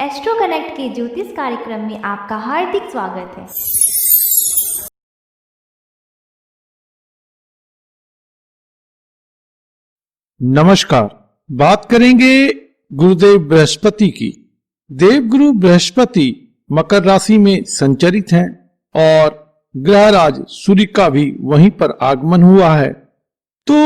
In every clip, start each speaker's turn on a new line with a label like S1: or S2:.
S1: Astro connect के ज्योतिष कार्यक्रम में आपका हार्दिक स्वागत है।
S2: नमस्कार। बात करेंगे गुरुदेव बृहस्पति की। देवगुरु बृहस्पति मकर राशि में संचरित हैं और ग्रहराज सूर्य का भी वहीं पर आगमन हुआ है। तो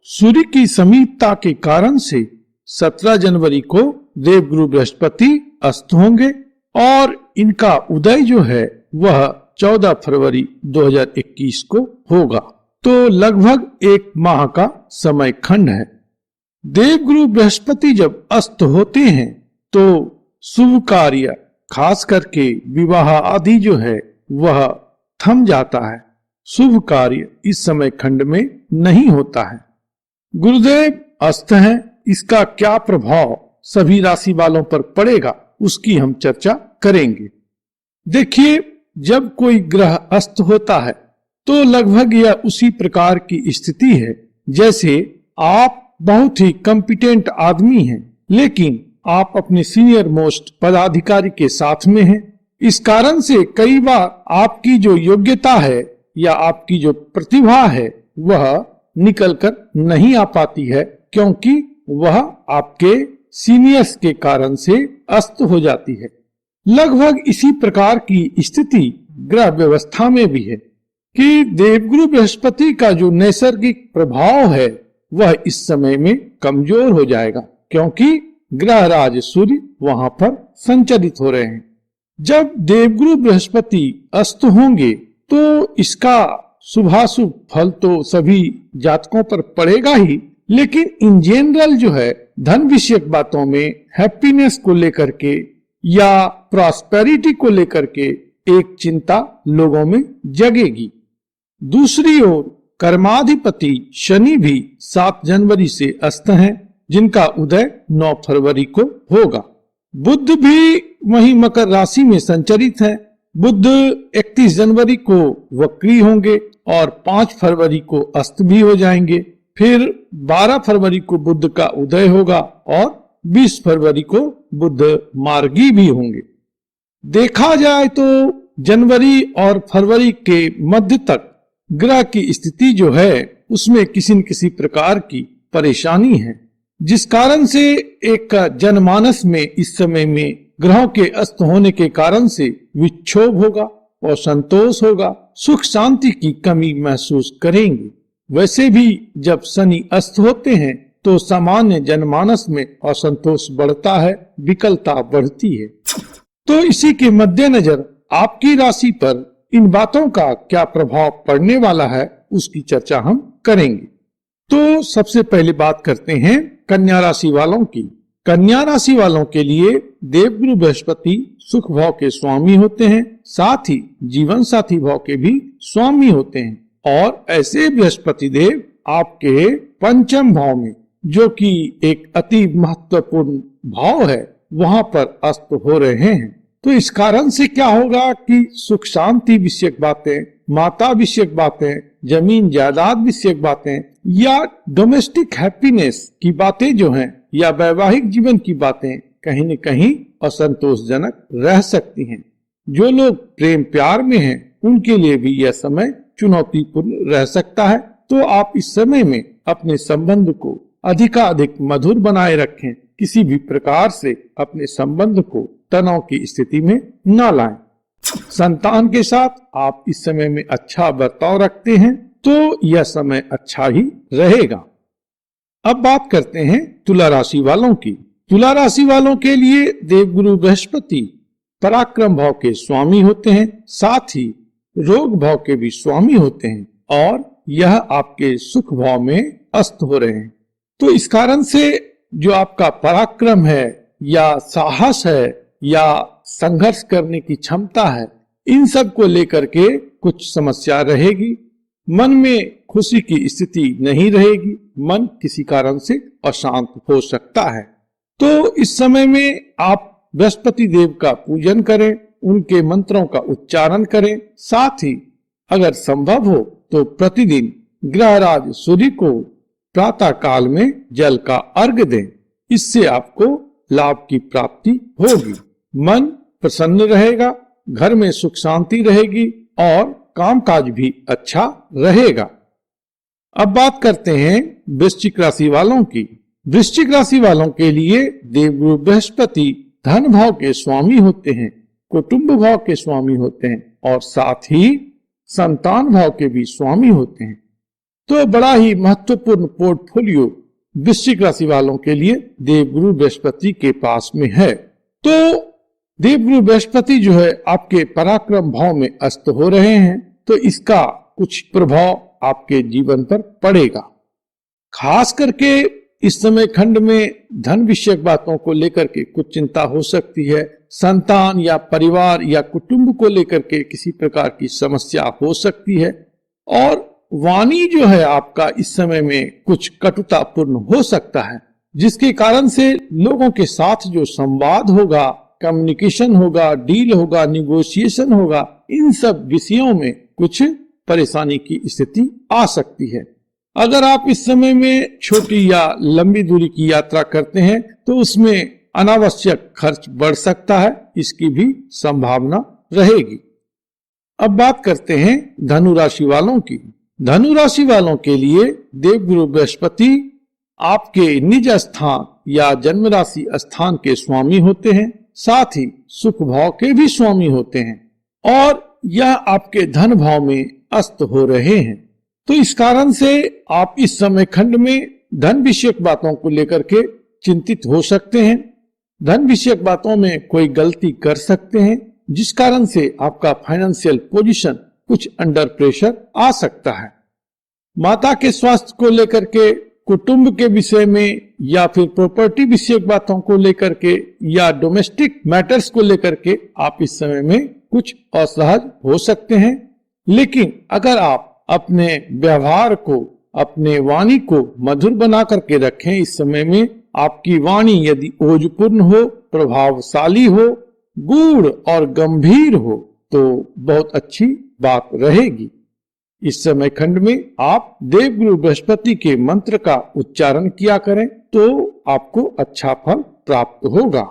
S2: सूर्य की समीपता के कारण से 17 जनवरी को देवगुरु बृहस्पति अस्त होंगे और इनका उदय जो है वह 14 फरवरी 2021 को होगा। तो लगभग एक माह का समय खंड है। देवगुरु बृहस्पति जब अस्त होते हैं तो शुभ कार्य खास करके विवाह आदि जो है वह थम जाता है। शुभ कार्य इस समय खंड में नहीं होता है। गुरुदेव अस्त हैं, इसका क्या प्रभाव सभी राशि वालों पर पड़ेगा उसकी हम चर्चा करेंगे। देखिए, जब कोई ग्रह अस्त होता है तो लगभग यह उसी प्रकार की स्थिति है जैसे आप बहुत ही कॉम्पिटेंट आदमी हैं, लेकिन आप अपने सीनियर मोस्ट पदाधिकारी के साथ में हैं। इस कारण से कई बार आपकी जो योग्यता है या आपकी जो प्रतिभा है वह निकल कर नहीं आ पाती है, क्योंकि वह आपके सीनियर्स के कारण से अस्त हो जाती है। लगभग इसी प्रकार की स्थिति ग्रह व्यवस्था में भी है कि देवगुरु बृहस्पति का जो नैसर्गिक प्रभाव है वह इस समय में कमजोर हो जाएगा, क्योंकि ग्रहराज सूर्य वहां पर संचरित हो रहे हैं। जब देवगुरु बृहस्पति अस्त होंगे तो इसका शुभाशुभ फल तो सभी जातकों पर पड़ेगा ही, लेकिन इन जनरल जो है धन विषयक बातों में, हैप्पीनेस को लेकर के या प्रॉस्पेरिटी को लेकर के एक चिंता लोगों में जगेगी। दूसरी ओर कर्माधिपति शनि भी 7 जनवरी से अस्त हैं, जिनका उदय 9 फरवरी को होगा। बुध भी वही मकर राशि में संचरित है। बुध 31 जनवरी को वक्री होंगे और 5 फरवरी को अस्त भी हो जाएंगे। फिर 12 फरवरी को बुध का उदय होगा और 20 फरवरी को बुध मार्गी भी होंगे। देखा जाए तो जनवरी और फरवरी के मध्य तक ग्रह की स्थिति जो है उसमें किसी न किसी प्रकार की परेशानी है, जिस कारण से एक जनमानस में इस समय में ग्रहों के अस्त होने के कारण से विक्षोभ होगा और संतोष होगा, सुख शांति की कमी महसूस करेंगे। वैसे भी जब शनि अस्त होते हैं तो सामान्य जनमानस में असंतोष बढ़ता है, विकलता बढ़ती है। तो इसी के मद्देनजर आपकी राशि पर इन बातों का क्या प्रभाव पड़ने वाला है उसकी चर्चा हम करेंगे। तो सबसे पहले बात करते हैं कन्या राशि वालों की। कन्या राशि वालों के लिए देवगुरु बृहस्पति सुख भाव के स्वामी होते हैं, साथ ही जीवन साथी भाव के भी स्वामी होते हैं। और ऐसे बृहस्पति देव आपके पंचम भाव में, जो कि एक अति महत्वपूर्ण भाव है, वहां पर अस्त हो रहे हैं। तो इस कारण से क्या होगा कि सुख शांति विषयक बातें, माता विषयक बातें, जमीन जायदाद विषयक बातें या डोमेस्टिक हैप्पीनेस की बातें जो हैं या वैवाहिक जीवन की बातें कहीं न कहीं असंतोषजनक रह सकती हैं। जो लोग प्रेम प्यार में हैं उनके लिए भी यह समय चुनौतीपूर्ण रह सकता है। तो आप इस समय में अपने संबंध को अधिकाधिक मधुर बनाए रखें। किसी भी प्रकार से अपने संबंध को तनाव की स्थिति में न लाएं। संतान के साथ आप इस समय में अच्छा बर्ताव रखते हैं तो यह समय अच्छा ही रहेगा। अब बात करते हैं तुला राशि वालों की। तुला राशि वालों के लिए देवगुरु बृहस्पति पराक्रम भाव के स्वामी होते हैं, साथ ही रोग भाव के भी स्वामी होते हैं और यह आपके सुख भाव में अस्त हो रहे हैं। तो इस कारण से जो आपका पराक्रम है या साहस है या संघर्ष करने की क्षमता है, इन सब को लेकर के कुछ समस्या रहेगी। मन में खुशी की स्थिति नहीं रहेगी, मन किसी कारण से अशांत हो सकता है। तो इस समय में आप बृहस्पति देव का पूजन करें, उनके मंत्रों का उच्चारण करें, साथ ही अगर संभव हो तो प्रतिदिन ग्रहराज सूर्य को प्रातः काल में जल का अर्घ दें। इससे आपको लाभ की प्राप्ति होगी। मन प्रसन्न रहेगा, घर में सुख शांति रहेगी और कामकाज भी अच्छा रहेगा। अब बात करते हैं वृश्चिक राशि वालों की। वृश्चिक राशि वालों के लिए देवगुरु बृहस्पति धन भाव के स्वामी होते हैं, कुटुंब भाव के स्वामी होते हैं और साथ ही संतान भाव के भी स्वामी होते हैं। तो बड़ा ही महत्वपूर्ण पोर्टफोलियो वृश्चिक राशि वालों के लिए देवगुरु बृहस्पति के पास में है। तो देवगुरु बृहस्पति जो है आपके पराक्रम भाव में अस्त हो रहे हैं, तो इसका कुछ प्रभाव आपके जीवन पर पड़ेगा। खास करके इस समय खंड में धन विषयक बातों को लेकर के कुछ चिंता हो सकती है। संतान या परिवार या कुटुंब को लेकर के किसी प्रकार की समस्या हो सकती है और वाणी जो है आपका इस समय में कुछ कटुतापूर्ण हो सकता है, जिसके कारण से लोगों के साथ जो संवाद होगा, कम्युनिकेशन होगा, डील होगा, निगोशिएशन होगा, इन सब विषयों में कुछ परेशानी की स्थिति आ सकती है। अगर आप इस समय में छोटी या लंबी दूरी की यात्रा करते हैं तो उसमें अनावश्यक खर्च बढ़ सकता है, इसकी भी संभावना रहेगी। अब बात करते हैं धनु राशि वालों की। धनु राशि वालों के लिए देवगुरु बृहस्पति आपके निज स्थान या जन्म राशि स्थान के स्वामी होते हैं, साथ ही सुख भाव के भी स्वामी होते हैं और यह आपके धन भाव में अस्त हो रहे हैं। तो इस कारण से आप इस समय खंड में धन विषयक बातों को लेकर के चिंतित हो सकते हैं। धन विषयक बातों में कोई गलती कर सकते हैं, जिस कारण से आपका फाइनेंशियल पोजीशन कुछ अंडर प्रेशर आ सकता है। माता के स्वास्थ्य को लेकर के, कुटुंब के विषय में या फिर प्रॉपर्टी विषयक बातों को लेकर के या डोमेस्टिक मैटर्स को लेकर के आप इस समय में कुछ असहज हो सकते हैं। लेकिन अगर आप अपने व्यवहार को, अपने वाणी को मधुर बना करके रखें, इस समय में आपकी वाणी यदि ओजपूर्ण हो, प्रभावशाली हो, गूढ़ और गंभीर हो तो बहुत अच्छी बात रहेगी। इस समय खंड में आप देवगुरु बृहस्पति के मंत्र का उच्चारण किया करें तो आपको अच्छा फल प्राप्त होगा।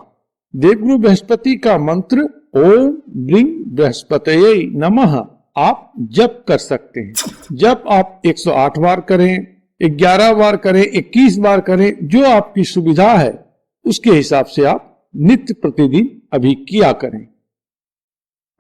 S2: देवगुरु बृहस्पति का मंत्र ओम ब्रीं बृहस्पतये नमः आप जप कर सकते हैं। जप आप 108 बार करें, 11 बार करें, 21 बार करें, जो आपकी सुविधा है उसके हिसाब से आप नित्य प्रतिदिन अभी किया करें।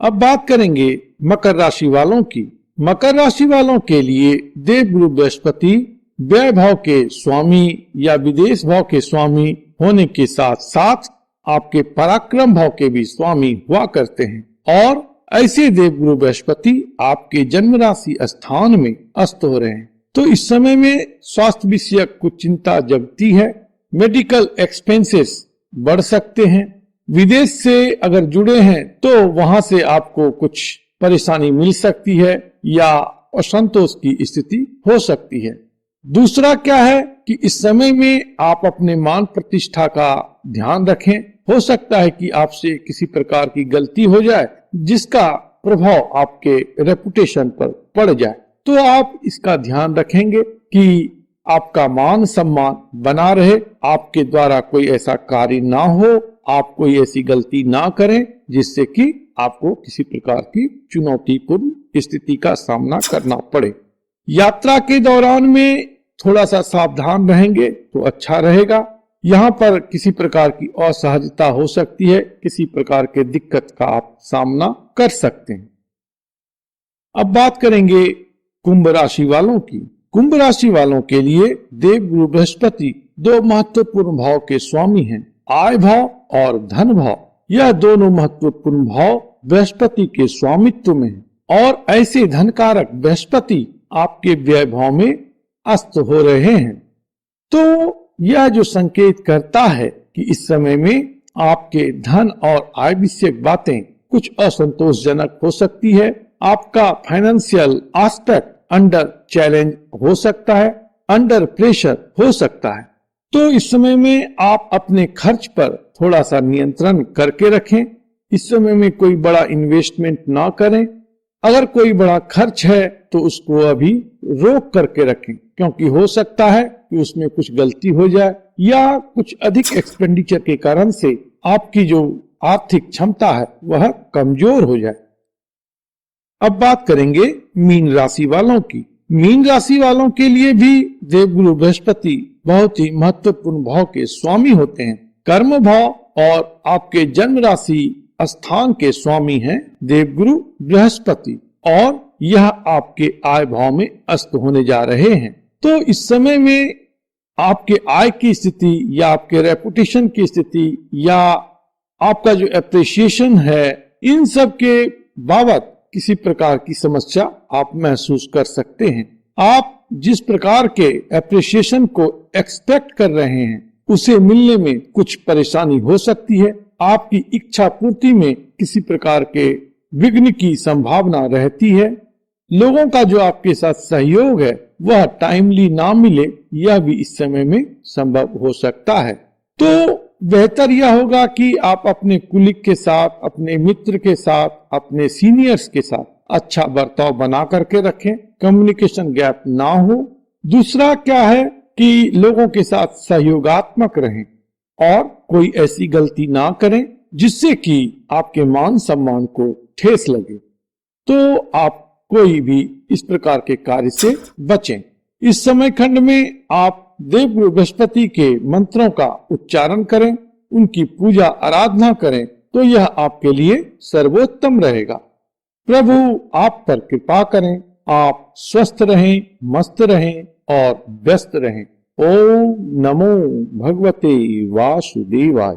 S2: अब बात करेंगे मकर राशि वालों की। मकर राशि वालों के लिए देवगुरु बृहस्पति व्यय भाव के स्वामी या विदेश भाव के स्वामी होने के साथ साथ आपके पराक्रम भाव के भी स्वामी हुआ करते हैं और ऐसे देवगुरु बृहस्पति आपके जन्म राशि स्थान में अस्त हो रहे हैं। तो इस समय में स्वास्थ्य विषयक कुछ चिंता जगती है। मेडिकल एक्सपेंसेस बढ़ सकते हैं। विदेश से अगर जुड़े हैं तो वहां से आपको कुछ परेशानी मिल सकती है या असंतोष की स्थिति हो सकती है। दूसरा क्या है कि इस समय में आप अपने मान प्रतिष्ठा का ध्यान रखें। हो सकता है कि आपसे किसी प्रकार की गलती हो जाए जिसका प्रभाव आपके रेपुटेशन पर पड़ जाए, तो आप इसका ध्यान रखेंगे कि आपका मान सम्मान बना रहे, आपके द्वारा कोई ऐसा कार्य ना हो, आप कोई ऐसी गलती ना करें जिससे कि आपको किसी प्रकार की चुनौतीपूर्ण स्थिति का सामना करना पड़े। यात्रा के दौरान में थोड़ा सा सावधान रहेंगे तो अच्छा रहेगा। यहाँ पर किसी प्रकार की असहजता हो सकती है, किसी प्रकार के दिक्कत का आप सामना कर सकते हैं। अब बात करेंगे कुंभ राशि वालों की। कुंभ राशि वालों के लिए देवगुरु बृहस्पति दो महत्वपूर्ण भाव के स्वामी हैं, आय भाव और धन भाव। यह दोनों महत्वपूर्ण भाव बृहस्पति के स्वामित्व में है और ऐसे धनकारक बृहस्पति आपके व्यय भाव में अस्त हो रहे हैं। तो यह जो संकेत करता है कि इस समय में आपके धन और आय विषयक बातें कुछ असंतोषजनक हो सकती है। आपका फाइनेंशियल एस्पेक्ट अंडर चैलेंज हो सकता है, अंडर प्रेशर हो सकता है। तो इस समय में आप अपने खर्च पर थोड़ा सा नियंत्रण करके रखें। इस समय में कोई बड़ा इन्वेस्टमेंट ना करें। अगर कोई बड़ा खर्च है तो उसको अभी रोक करके रखें, क्योंकि हो सकता है कि उसमें कुछ गलती हो जाए या कुछ अधिक एक्सपेंडिचर के कारण से आपकी जो आर्थिक क्षमता है वह कमजोर हो जाए। अब बात करेंगे मीन राशि वालों की। मीन राशि वालों के लिए भी देवगुरु बृहस्पति बहुत ही महत्वपूर्ण भाव के स्वामी होते हैं। कर्म भाव और आपके जन्म राशि स्थान के स्वामी हैं देवगुरु बृहस्पति, और यह आपके आय भाव में अस्त होने जा रहे हैं। तो इस समय में आपके आय की स्थिति या आपके रेपुटेशन की स्थिति या आपका जो एप्रिसिएशन है, इन सब के बाबत किसी प्रकार की समस्या आप महसूस कर सकते हैं। आप जिस प्रकार के एप्रिसिएशन को एक्सपेक्ट कर रहे हैं उसे मिलने में कुछ परेशानी हो सकती है। आपकी इच्छा पूर्ति में किसी प्रकार के विघ्न की संभावना रहती है। लोगों का जो आपके साथ सहयोग है वह टाइमली ना मिले, यह भी इस समय में संभव हो सकता है। तो बेहतर यह होगा कि आप अपने कुलीग के साथ, अपने मित्र के साथ, अपने सीनियर्स के साथ अच्छा बर्ताव बना करके रखें, कम्युनिकेशन गैप ना हो। दूसरा क्या है कि लोगों के साथ सहयोगात्मक रहें और कोई ऐसी गलती ना करें जिससे कि आपके मान सम्मान को ठेस लगे। तो आप कोई भी इस प्रकार के कार्य से बचें। इस समय खंड में आप देवगुरु बृहस्पति के मंत्रों का उच्चारण करें, उनकी पूजा आराधना करें, तो यह आपके लिए सर्वोत्तम रहेगा। प्रभु आप पर कृपा करें, आप स्वस्थ रहें, मस्त रहें और व्यस्त रहें। ओम नमो भगवते वासुदेवाय।